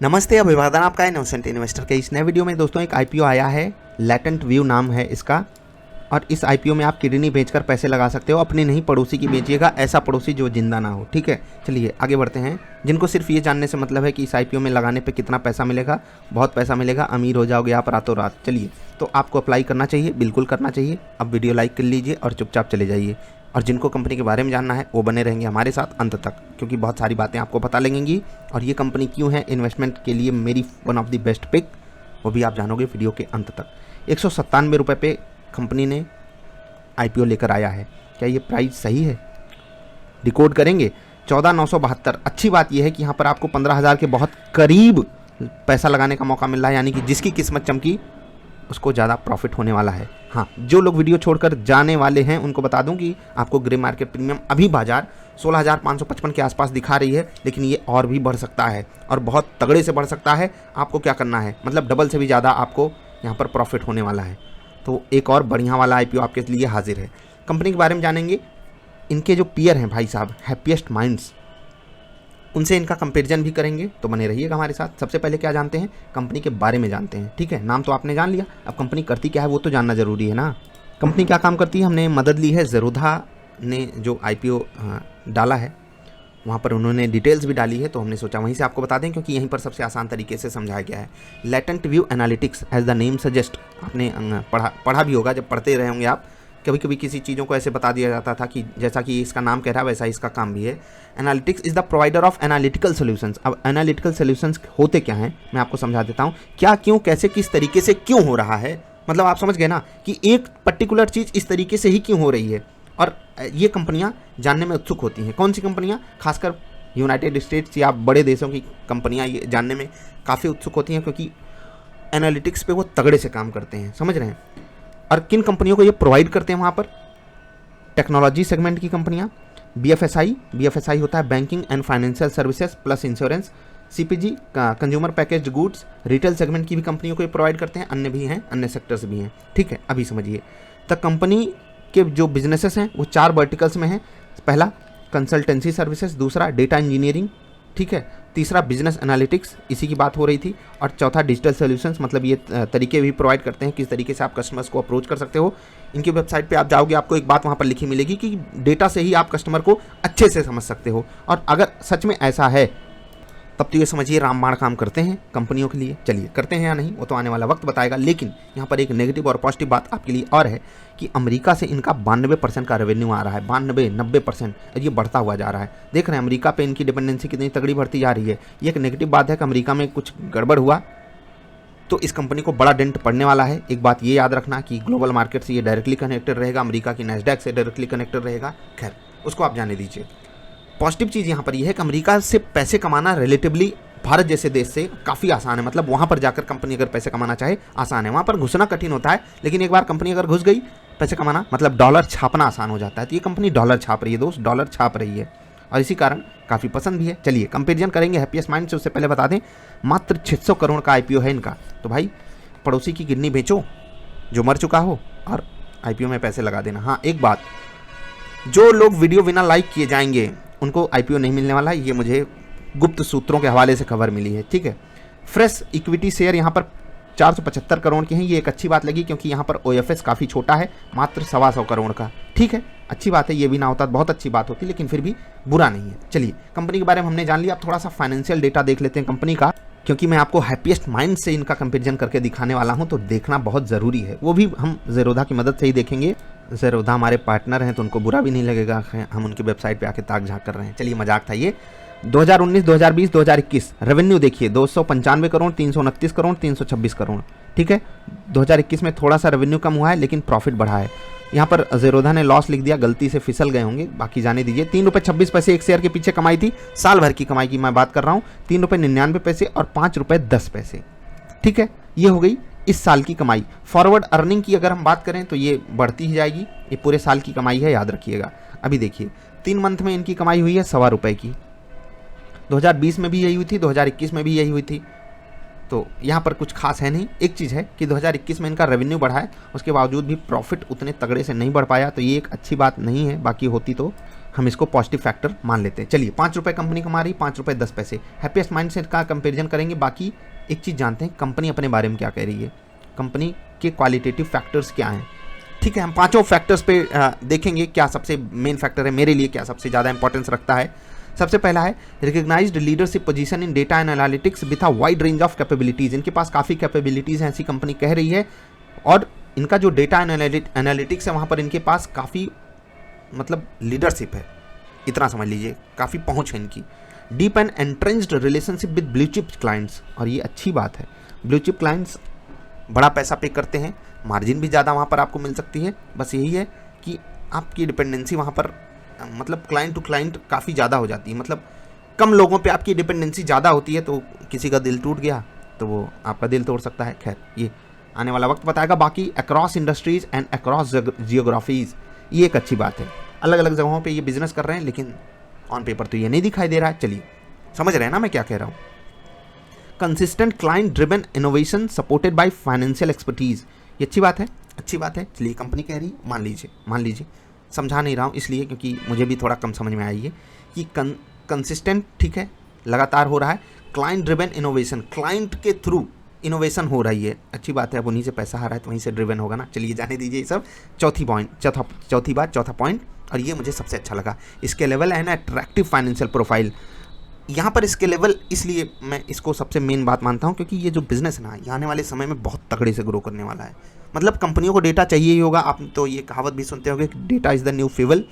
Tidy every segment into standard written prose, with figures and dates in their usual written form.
नमस्ते, अभिवादन आपका इनोसेंट इन्वेस्टर के इस नए वीडियो में दोस्तों एक आईपीओ आया है। लैटेंट व्यू नाम है इसका। और इस आईपीओ में आप किडनी बेचकर पैसे लगा सकते हो। अपनी नहीं, पड़ोसी की बेचिएगा, ऐसा पड़ोसी जो जिंदा ना हो। ठीक है, चलिए आगे बढ़ते हैं। जिनको सिर्फ ये जानने से मतलब है कि इस आईपीओ में लगाने पे कितना पैसा मिलेगा, बहुत पैसा मिलेगा, अमीर हो जाओगे आप रातों रात। चलिए, तो आपको अप्लाई करना चाहिए, बिल्कुल करना चाहिए। अब वीडियो लाइक कर लीजिए और चुपचाप चले जाइए। और जिनको कंपनी के बारे में जानना है वो बने रहेंगे हमारे साथ अंत तक, क्योंकि बहुत सारी बातें आपको पता लगेंगी। और ये कंपनी क्यों है इन्वेस्टमेंट के लिए मेरी one of the best pick, वो भी आप जानोगे वीडियो के अंत तक। 197 रुपये पे कंपनी ने आईपीओ लेकर आया है। क्या ये प्राइस सही है? डिकोड करेंगे। 14,972। अच्छी बात यह है कि यहाँ पर आपको 15,000 के बहुत करीब पैसा लगाने का मौका मिल रहा है, यानी कि जिसकी किस्मत चमकी उसको ज़्यादा प्रॉफिट होने वाला है। हाँ, जो लोग वीडियो छोड़कर जाने वाले हैं उनको बता दूं कि आपको ग्रे मार्केट प्रीमियम अभी बाजार 16,555 के आसपास दिखा रही है, लेकिन ये और भी बढ़ सकता है और बहुत तगड़े से बढ़ सकता है। आपको क्या करना है, मतलब डबल से भी ज़्यादा आपको यहाँ पर प्रॉफिट होने वाला है। तो एक और बढ़िया वाला आईपीओ आपके लिए हाजिर है। कंपनी के बारे में जानेंगे। इनके जो पीयर हैं भाई साहब, हैप्पीएस्ट माइंड्स, उनसे इनका कंपैरिजन भी करेंगे, तो बने रहिएगा हमारे साथ। सबसे पहले क्या जानते हैं, कंपनी के बारे में जानते हैं। ठीक है, नाम तो आपने जान लिया, अब कंपनी करती क्या है वो तो जानना ज़रूरी है ना। कंपनी क्या काम करती है, हमने मदद ली है ज़ेरोधा ने जो आईपीओ डाला है, वहाँ पर उन्होंने डिटेल्स भी डाली है, तो हमने सोचा वहीं से आपको बता दें, क्योंकि यहीं पर सबसे आसान तरीके से समझाया गया है। Latent View Analytics as the name suggest, आपने पढ़ा भी होगा, जब पढ़ते रहे होंगे आप। कभी कभी किसी चीज़ों को ऐसे बता दिया जाता था कि जैसा कि इसका नाम कह रहा है वैसा इसका काम भी है। Analytics is the provider of analytical solutions. अब एनालिटिकल सॉल्यूशंस होते क्या हैं, मैं आपको समझा देता हूँ। क्या, क्यों, कैसे, किस तरीके से क्यों हो रहा है, मतलब आप समझ गए ना कि एक पर्टिकुलर चीज़ इस तरीके से ही क्यों हो रही है। और ये कंपनियां जानने में उत्सुक होती हैं। कौन सी कंपनियां? खासकर यूनाइटेड स्टेट्स या बड़े देशों की कंपनियां ये जानने में काफ़ी उत्सुक होती हैं, क्योंकि एनालिटिक्स पे वो तगड़े से काम करते हैं, समझ रहे हैं। और किन कंपनियों को ये प्रोवाइड करते हैं वहाँ पर? टेक्नोलॉजी सेगमेंट की कंपनियाँ, बीएफएसआई होता है banking and financial services plus insurance, सीपीजी consumer packaged goods, retail segment की भी कंपनियों को ये प्रोवाइड करते हैं। अन्य भी हैं, अन्य सेक्टर्स भी हैं। ठीक है, अभी समझिए। तो कंपनी के जो बिजनेसेस हैं वो 4 वर्टिकल्स में हैं। पहला कंसल्टेंसी सर्विसेज, दूसरा डेटा इंजीनियरिंग, ठीक है, तीसरा बिजनेस एनालिटिक्स, इसी की बात हो रही थी, और चौथा डिजिटल सॉल्यूशंस, मतलब ये तरीके भी प्रोवाइड करते हैं किस तरीके से आप कस्टमर्स को अप्रोच कर सकते हो। इनकी वेबसाइट पे आप जाओगे, आपको एक बात वहाँ पर लिखी मिलेगी कि डेटा से ही आप कस्टमर को अच्छे से समझ सकते हो। और अगर सच में ऐसा है तब तो ये समझिए रामबाण काम करते हैं कंपनियों के लिए। चलिए, करते हैं या नहीं वो तो आने वाला वक्त बताएगा। लेकिन यहाँ पर एक नेगेटिव और पॉजिटिव बात आपके लिए और है कि अमेरिका से इनका 92% का रेवेन्यू आ रहा है। 92-90%, और ये बढ़ता हुआ जा रहा है। देख रहे हैं अमेरिका पे इनकी डिपेंडेंसी कितनी तगड़ी बढ़ती जा रही है। ये एक नेगेटिव बात है कि अमेरिका में कुछ गड़बड़ हुआ तो इस कंपनी को बड़ा डेंट पड़ने वाला है। एक बात ये याद रखना कि ग्लोबल मार्केट से ये डायरेक्टली कनेक्टेड रहेगा, अमेरिका की नैस्डैक से डायरेक्टली कनेक्टेड रहेगा। खैर, उसको आप जाने दीजिए। पॉजिटिव चीज़ यहाँ पर यह है कि अमेरिका से पैसे कमाना रिलेटिवली भारत जैसे देश से काफ़ी आसान है। मतलब वहाँ पर जाकर कंपनी अगर पैसे कमाना चाहे आसान है, वहाँ पर घुसना कठिन होता है, लेकिन एक बार कंपनी अगर घुस गई, पैसे कमाना मतलब डॉलर छापना आसान हो जाता है। तो ये कंपनी डॉलर छाप रही है दोस्त, डॉलर छाप रही है, और इसी कारण काफ़ी पसंद भी है। चलिए कंपेरिजन करेंगे हैप्पीएस्ट माइंड से। उससे पहले बता दें मात्र 600 करोड़ का आईपीओ है इनका। तो भाई पड़ोसी की किडनी बेचो जो मर चुका हो और आईपीओ में पैसे लगा देना। हाँ, एक बात, जो लोग वीडियो बिना लाइक किए जाएंगे उनको आईपीओ नहीं मिलने वाला, ये मुझे गुप्त सूत्रों के हवाले से खबर मिली है। ठीक है, फ्रेश इक्विटी शेयर यहाँ पर 475 करोड़ के हैं। ये एक अच्छी बात लगी, क्योंकि यहाँ पर ओएफएस काफ़ी छोटा है, मात्र 125 करोड़ का। ठीक है, अच्छी बात है, ये भी ना होता बहुत अच्छी बात होती, लेकिन फिर भी बुरा नहीं है। चलिए, कंपनी के बारे में हमने जान लिया। अब थोड़ा सा फाइनेंशियल डेटा देख लेते हैं कंपनी का, क्योंकि मैं आपको हैप्पीएस्ट माइंड से इनका कंपेरिजन करके दिखाने वाला हूं, तो देखना बहुत ज़रूरी है। वो भी हम ज़ेरोधा की मदद से ही देखेंगे। ज़ेरोधा हमारे पार्टनर हैं, तो उनको बुरा भी नहीं लगेगा हम उनकी वेबसाइट पे आके ताक झाँक कर रहे हैं। चलिए, मजाक था ये। 2019, 2020, 2021 रेवेन्यू देखिए, 295 करोड़, 329 करोड़, 326 करोड़। ठीक है, 2021 में थोड़ा सा रेवेन्यू कम हुआ है, लेकिन प्रॉफिट बढ़ा है। यहाँ पर ज़ेरोधा ने लॉस लिख दिया, गलती से फिसल गए होंगे, बाकी जाने दीजिए। 3 रुपये 26 पैसे एक शेयर के पीछे कमाई थी। साल भर की कमाई की मैं बात कर रहा हूँ। 3 रुपये 99 पैसे और 5 रुपये 10 पैसे। ठीक है, ये हो गई इस साल की कमाई। फॉरवर्ड अर्निंग की अगर हम बात करें तो ये बढ़ती ही जाएगी। ये पूरे साल की कमाई है, याद रखिएगा। अभी देखिए 3 मंथ में इनकी कमाई हुई है ₹1.25 की। 2020 में भी यही हुई थी, 2021 में भी यही हुई थी। तो यहाँ पर कुछ खास है नहीं। एक चीज़ है कि 2021 में इनका रेवेन्यू बढ़ा है, उसके बावजूद भी प्रॉफिट उतने तगड़े से नहीं बढ़ पाया, तो ये एक अच्छी बात नहीं है। बाकी होती तो हम इसको पॉजिटिव फैक्टर मान लेते हैं। चलिए 5 रुपये कंपनी कमा रही, 5 रुपये 10 पैसे। हैप्पीएस्ट माइंड से का कंपेरिजन करेंगे। बाकी एक चीज़ जानते हैं कंपनी अपने बारे में क्या कह रही है, कंपनी के क्वालिटेटिव फैक्टर्स क्या हैं। ठीक है, हम पांचों फैक्टर्स पे देखेंगे क्या सबसे मेन फैक्टर है मेरे लिए, क्या सबसे ज़्यादा इंपॉर्टेंस रखता है। सबसे पहला है recognised leadership position in data and analytics with a wide range of capabilities. इनके पास काफ़ी कैपेबिलिटीज़ हैं, ऐसी कंपनी कह रही है। और इनका जो डेटा एनालिटिक्स है वहाँ पर इनके पास काफ़ी मतलब लीडरशिप है, इतना समझ लीजिए, काफ़ी पहुँच है इनकी। Deep and एंट्रेंस्ड relationship with blue chip clients, और ये अच्छी बात है। ब्लू चिप क्लाइंट्स बड़ा पैसा पे करते हैं, मार्जिन भी ज़्यादा वहाँ पर आपको मिल सकती है। बस यही है कि आपकी डिपेंडेंसी वहाँ पर मतलब क्लाइंट टू क्लाइंट काफ़ी ज़्यादा हो जाती है। मतलब कम लोगों पे आपकी डिपेंडेंसी ज़्यादा होती है, तो किसी का दिल टूट गया तो वो आपका दिल तोड़ सकता है। खैर, ये आने वाला वक्त बताएगा। बाकी अक्रॉस इंडस्ट्रीज़ एंड अक्रॉस जियोग्राफीज़, ये एक अच्छी बात है। अलग अलग जगहों पे ये बिजनेस कर रहे हैं, लेकिन ऑन पेपर तो ये नहीं दिखाई दे रहा है। चलिए, समझ रहे हैं ना मैं क्या कह रहा हूँ। Consistent client driven innovation supported by financial expertise, ये अच्छी बात है, अच्छी बात है। चलिए, कंपनी कह रही, मान लीजिए समझा नहीं रहा हूँ इसलिए क्योंकि मुझे भी थोड़ा कम समझ में आई है कि कंसिस्टेंट, ठीक है, लगातार हो रहा है। क्लाइंट ड्रिवन इनोवेशन, क्लाइंट के थ्रू इनोवेशन हो रही है, अच्छी बात है। अब उन्हीं से पैसा आ रहा है तो वहीं से ड्रिवन होगा ना। चलिए जाने दीजिए ये सब। चौथा पॉइंट, और ये मुझे सबसे अच्छा लगा, scalable and attractive financial profile. यहाँ पर स्केलेबल इसलिए मैं इसको सबसे मेन बात मानता हूँ क्योंकि ये जो बिज़नेस है ना, ये आने वाले समय में बहुत तगड़े से ग्रो करने वाला है। मतलब कंपनियों को डेटा चाहिए ही होगा, आप तो ये कहावत भी सुनते होंगे कि data is the new fuel.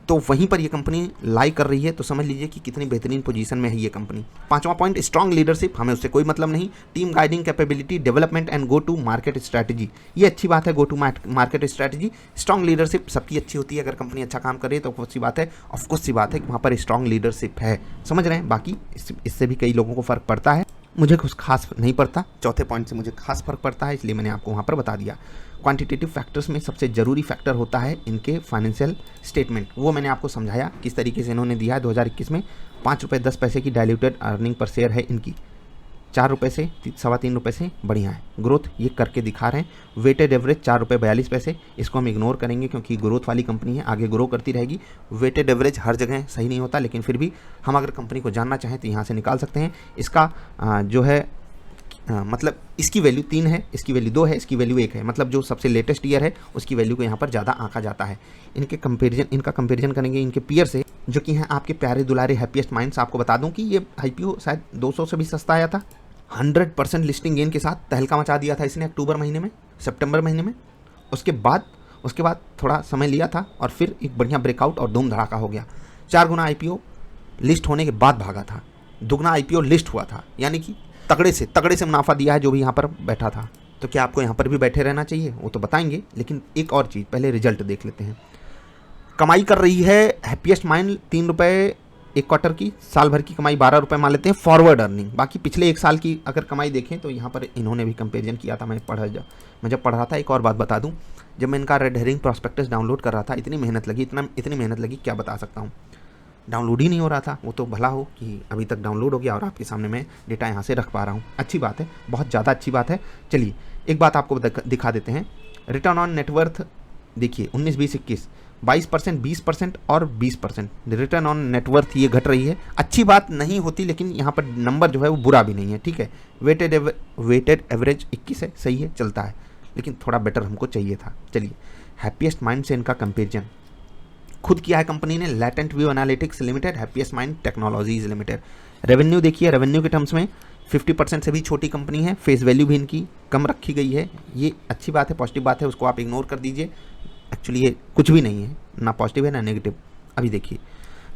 तो वहीं पर ये कंपनी लाई कर रही है, तो समझ लीजिए कि कितनी बेहतरीन पोजीशन में है ये कंपनी। पांचवा पॉइंट, स्ट्रॉन्ग लीडरशिप, हमें उससे कोई मतलब नहीं। Team guiding capability, development and go to market strategy, ये अच्छी बात है। Go to market strategy, strong leadership सबकी अच्छी होती है। अगर कंपनी अच्छा काम कर रही है तो कुछ सी बात है, ऑफकोर्स सी बात है कि वहाँ पर स्ट्रॉन्ग लीडरशिप है, समझ रहे हैं। बाकी इससे भी कई लोगों को फ़र्क पड़ता है, मुझे कुछ खास नहीं पड़ता। चौथे पॉइंट से मुझे खास फर्क पड़ता है, इसलिए मैंने आपको वहाँ पर बता दिया। क्वांटिटेटिव फैक्टर्स में सबसे ज़रूरी फैक्टर होता है इनके फाइनेंशियल स्टेटमेंट, वो मैंने आपको समझाया किस तरीके से इन्होंने दिया है। 2021 में 5 रुपये 10 पैसे की डाइल्यूटेड अर्निंग पर शेयर है इनकी, 4 रुपये से 3.25 रुपये से बढ़िया है। ग्रोथ ये करके दिखा रहे हैं। वेटेड एवरेज 4 रुपये 42 पैसे, इसको हम इग्नोर करेंगे क्योंकि ग्रोथ वाली कंपनी है, आगे ग्रो करती रहेगी। वेटेड एवरेज हर जगह सही नहीं होता, लेकिन फिर भी हम अगर कंपनी को जानना चाहें तो यहाँ से निकाल सकते हैं। इसका जो है मतलब इसकी वैल्यू 3 है, इसकी वैल्यू 2 है, इसकी वैल्यू 1 है। मतलब जो सबसे लेटेस्ट ईयर है उसकी वैल्यू को यहाँ पर ज़्यादा आंका जाता है। इनका कंपेरिजन करेंगे इनके पीयर से, जो कि हैं आपके प्यारे दुलारे हैप्पीएस्ट माइंड्स। आपको बता दूं कि ये आईपीओ शायद 200 से भी सस्ता आया था। 100% लिस्टिंग गेन के साथ तहलका मचा दिया था इसने अक्टूबर महीने में, सितंबर महीने में। उसके बाद थोड़ा समय लिया था और फिर एक बढ़िया ब्रेकआउट और धूम धड़ाका हो गया। 4 गुना आईपीओ लिस्ट होने के बाद भागा था, दुगना आईपीओ लिस्ट हुआ था, यानी कि तगड़े से मुनाफा दिया है जो भी यहाँ पर बैठा था। तो क्या आपको यहाँ पर भी बैठे रहना चाहिए, वो तो बताएंगे। लेकिन एक और चीज़, पहले रिजल्ट देख लेते हैं। कमाई कर रही है हैप्पीएस्ट माइंड 3 रुपये एक क्वार्टर की, साल भर की कमाई 12 रुपये मान लेते हैं फॉरवर्ड अर्निंग। बाकी पिछले एक साल की अगर कमाई देखें तो यहाँ पर इन्होंने भी कंपेरिजन किया था। मैं जब पढ़ रहा था, एक और बात बता दूँ, जब मैं इनका रेड हेरिंग प्रॉस्पेक्टस डाउनलोड कर रहा था, इतनी मेहनत लगी क्या बता सकता हूँ। डाउनलोड ही नहीं हो रहा था। वो तो भला हो कि अभी तक डाउनलोड हो गया और आपके सामने मैं डेटा यहाँ से रख पा रहा हूँ। अच्छी बात है, बहुत ज़्यादा अच्छी बात है। चलिए एक बात आपको दिखा देते हैं। रिटर्न ऑन नेटवर्थ देखिए 19, 20, 21, 22%, 20% और 20% रिटर्न ऑन नेटवर्थ ये घट रही है। अच्छी बात नहीं होती, लेकिन यहाँ पर नंबर जो है वो बुरा भी नहीं है, ठीक है। वेटेड एवरेज 21 है, सही है, चलता है, लेकिन थोड़ा बेटर हमको चाहिए था। चलिए हैप्पीएस्ट माइंड से इनका कंपेरिजन खुद किया है कंपनी ने, latent View analytics limited, happiest mind technologies limited. Revenue देखिए, रेवेन्यू के टर्म्स में 50% से भी छोटी कंपनी है। फेस वैल्यू भी इनकी कम रखी गई है, ये अच्छी बात है, पॉजिटिव बात है, उसको आप इग्नोर कर दीजिए। एक्चुअली ये कुछ भी नहीं है, ना पॉजिटिव है ना नेगेटिव। अभी देखिए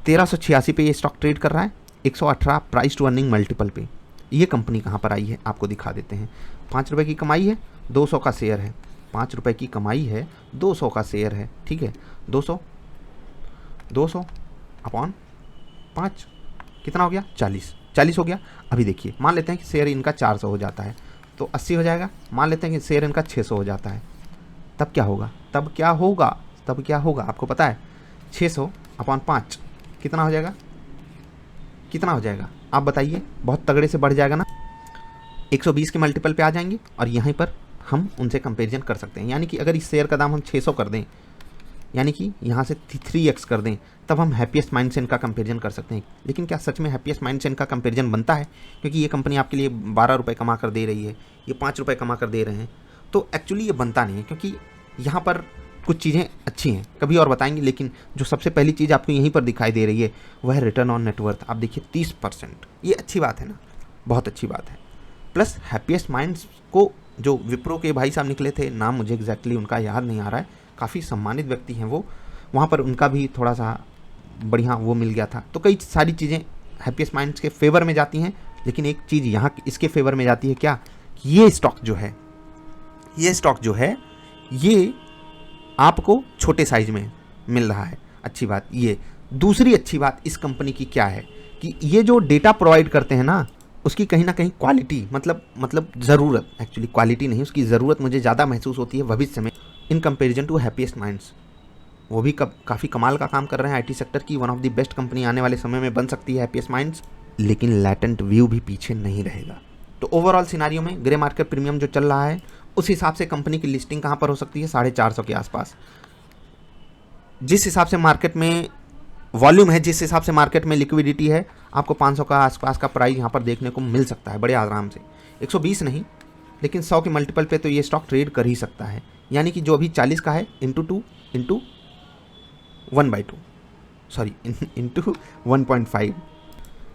1386 पे ये स्टॉक ट्रेड कर रहा है, 118 प्राइस टू अर्निंग मल्टीपल पे। ये कंपनी कहाँ पर आई है आपको दिखा देते हैं। 5 रुपये की कमाई है, 200 का शेयर है। 5 रुपये की कमाई है, 200 का शेयर है, ठीक है। 200 अपॉन 5 कितना हो गया, 40 हो गया। अभी देखिए मान लेते हैं कि शेयर इनका 400 हो जाता है तो 80 हो जाएगा। मान लेते हैं कि शेयर इनका 600 हो जाता है, तब क्या होगा आपको पता है। 600 अपॉन 5 कितना हो जाएगा आप बताइए। बहुत तगड़े से बढ़ जाएगा ना, 120 के मल्टीपल पे आ जाएंगे और यहीं पर हम उनसे कंपेरिजन कर सकते हैं। यानी कि अगर इस शेयर का दाम हम 600 कर दें यानी कि यहाँ से 3x कर दें, तब हम हैप्पीएस्ट माइंड से इनका कंपेरिजन कर सकते हैं। लेकिन क्या सच में हैप्पीएस्ट माइंड से इनका कंपेरिजन बनता है? क्योंकि ये कंपनी आपके लिए 12 रुपये कमा कर दे रही है, ये 5 रुपये कमा कर दे रहे हैं, तो एक्चुअली ये बनता नहीं है। क्योंकि यहाँ पर कुछ चीज़ें अच्छी हैं, कभी और बताएंगे, लेकिन जो सबसे पहली चीज़ आपको यहीं पर दिखाई दे रही है वह है रिटर्न ऑन नेटवर्थ। आप देखिए 30%, ये अच्छी बात है ना, बहुत अच्छी बात है। प्लस हैप्पीएस्ट माइंड्स को जो विप्रो के भाई साहब निकले थे, नाम मुझे एग्जैक्टली उनका याद नहीं आ रहा है, काफ़ी सम्मानित व्यक्ति हैं वो, वहाँ पर उनका भी थोड़ा सा बढ़िया वो मिल गया था। तो कई सारी चीज़ें हैप्पीएस्ट माइंड्स के फेवर में जाती हैं, लेकिन एक चीज़ यहाँ इसके फेवर में जाती है क्या, ये स्टॉक जो है ये आपको छोटे साइज में मिल रहा है। अच्छी बात ये। दूसरी अच्छी बात इस कंपनी की क्या है कि ये जो डेटा प्रोवाइड करते हैं ना, उसकी कहीं ना कहीं क्वालिटी, मतलब ज़रूरत, एक्चुअली क्वालिटी नहीं, उसकी ज़रूरत मुझे ज़्यादा महसूस होती है भविष्य में in comparison to Happiest Minds. वो भी काफ़ी कमाल का काम कर रहे हैं आईटी सेक्टर की, one of the best company आने वाले समय में बन सकती है हैप्पीएस्ट माइंड्स। लेकिन लैटेंट व्यू भी पीछे नहीं रहेगा। तो ओवरऑल सिनारियो में ग्रे मार्केट प्रीमियम जो चल रहा है, उस हिसाब से कंपनी की लिस्टिंग कहाँ पर हो सकती है, 450 के आसपास। जिस हिसाब से मार्केट में वॉल्यूम है, जिस हिसाब से मार्केट में लिक्विडिटी है, आपको 500 का आसपास का प्राइस यहाँ पर देखने को मिल सकता है बड़े आराम से। 120 नहीं, लेकिन 100 के मल्टीपल पे तो ये स्टॉक ट्रेड कर ही सकता है। यानी कि जो अभी 40 का है इंटू 1/5।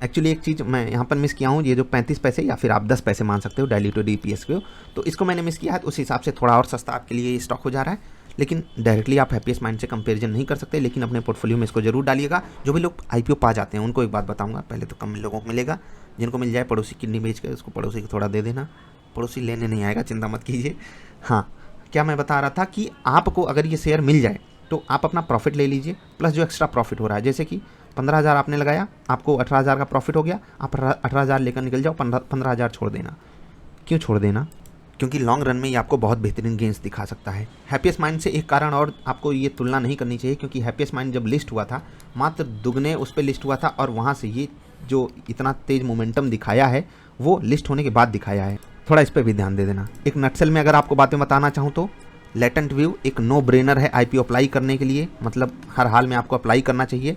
एक्चुअली एक चीज़ मैं यहाँ पर मिस किया हूँ, ये जो 35 पैसे या फिर आप 10 पैसे मान सकते हो डाइल्यूटेड EPS को, तो इसको मैंने मिस किया है। उस हिसाब से थोड़ा और सस्ता आपके लिए ये स्टॉक हो जा रहा है। लेकिन डायरेक्टली आप हैप्पीएस्ट माइंड से कंपैरिजन नहीं कर सकते, लेकिन अपने पोर्टफोलियो में इसको जरूर डालिएगा। जो भी लोग IPO पा जाते हैं उनको एक बात बताऊंगा, पहले तो कम लोगों को मिलेगा, जिनको मिल जाए पड़ोसी किडनी बेच कर उसको पड़ोसी को थोड़ा दे देना, पड़ोसी लेने नहीं आएगा, चिंता मत कीजिए। हाँ, क्या मैं बता रहा था कि आपको अगर ये शेयर मिल जाए तो आप अपना प्रॉफिट ले लीजिए, प्लस जो एक्स्ट्रा प्रॉफिट हो रहा है, जैसे कि 15,000 आपने लगाया, आपको 18,000 का प्रॉफिट हो गया, आप 18,000 लेकर निकल जाओ, 15,000 छोड़ देना। क्यों छोड़ देना? क्योंकि लॉन्ग रन में ये आपको बहुत बेहतरीन गेंस दिखा सकता है। हैप्पीएस्ट माइंड से एक कारण और आपको ये तुलना नहीं करनी चाहिए, क्योंकि हैप्पीएस्ट माइंड जब लिस्ट हुआ था मात्र दुगने उस पर लिस्ट हुआ था, और वहाँ से ये जो इतना तेज मोमेंटम दिखाया है वो लिस्ट होने के बाद दिखाया है। थोड़ा इस पर भी ध्यान दे देना। एक नटसेल में अगर आपको बातें बताना चाहूँ तो लैटेंट व्यू एक नो ब्रेनर है IPO अप्लाई करने के लिए, मतलब हर हाल में आपको अप्लाई करना चाहिए।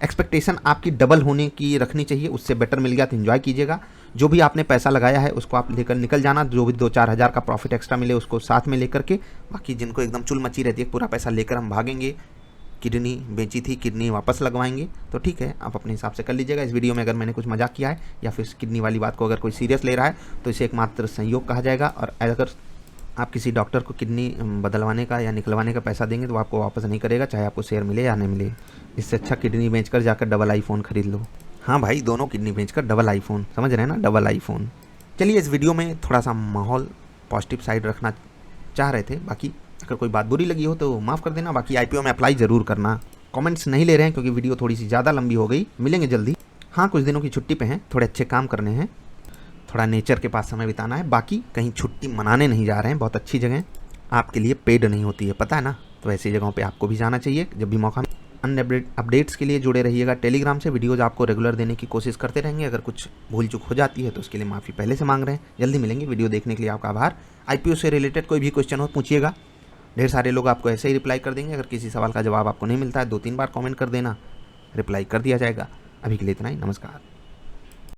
एक्सपेक्टेशन आपकी डबल होने की रखनी चाहिए, उससे बेटर मिल गया तो एंजॉय कीजिएगा। जो भी आपने पैसा लगाया है उसको आप लेकर निकल जाना, जो भी 2-4 हज़ार का प्रॉफिट एक्स्ट्रा मिले उसको साथ में लेकर के। बाकी जिनको एकदम चुल मची रहती है पूरा पैसा लेकर हम भागेंगे, किडनी बेची थी किडनी वापस लगवाएंगे, तो ठीक है, आप अपने हिसाब से कर लीजिएगा। इस वीडियो में अगर मैंने कुछ मजाक किया है या फिर किडनी वाली बात को अगर कोई सीरियस ले रहा है तो इसे एकमात्र संयोग कहा जाएगा। और अगर आप किसी डॉक्टर को किडनी बदलवाने का या निकलवाने का पैसा देंगे तो आपको वापस नहीं करेगा, चाहे आपको शेयर मिले या नहीं मिले। इससे अच्छा किडनी बेचकर जाकर डबल आईफोन खरीद लो। हाँ भाई, दोनों किडनी बेचकर डबल आईफोन, समझ रहे हैं ना, डबल आईफोन। चलिए, इस वीडियो में थोड़ा सा माहौल पॉजिटिव साइड रखना चाह रहे थे। बाकी अगर कोई बात बुरी लगी हो तो माफ़ कर देना। बाकी IPO में अप्लाई ज़रूर करना। कमेंट्स नहीं ले रहे हैं क्योंकि वीडियो थोड़ी सी ज़्यादा लंबी हो गई। मिलेंगे जल्दी। हाँ, कुछ दिनों की छुट्टी पे हैं, थोड़े अच्छे काम करने हैं, थोड़ा नेचर के पास समय बिताना है। बाकी कहीं छुट्टी मनाने नहीं जा रहे हैं, बहुत अच्छी जगह आपके लिए पेड नहीं होती है, पता है ना, तो ऐसी जगहों पे आपको भी जाना चाहिए जब भी मौका। अन्य अपडेट्स के लिए जुड़े रहिएगा टेलीग्राम से, वीडियोज़ आपको रेगुलर देने की कोशिश करते रहेंगे। अगर कुछ भूल चूक हो जाती है तो उसके लिए माफ़ी पहले से मांग रहे हैं। जल्दी मिलेंगे। वीडियो देखने के लिए आपका आभार। IPO से रिलेटेड कोई भी क्वेश्चन हो पूछिएगा, ढेर सारे लोग आपको ऐसे ही रिप्लाई कर देंगे। अगर किसी सवाल का जवाब आपको नहीं मिलता है 2-3 बार कमेंट कर देना, रिप्लाई कर दिया जाएगा। अभी के लिए इतना ही, नमस्कार।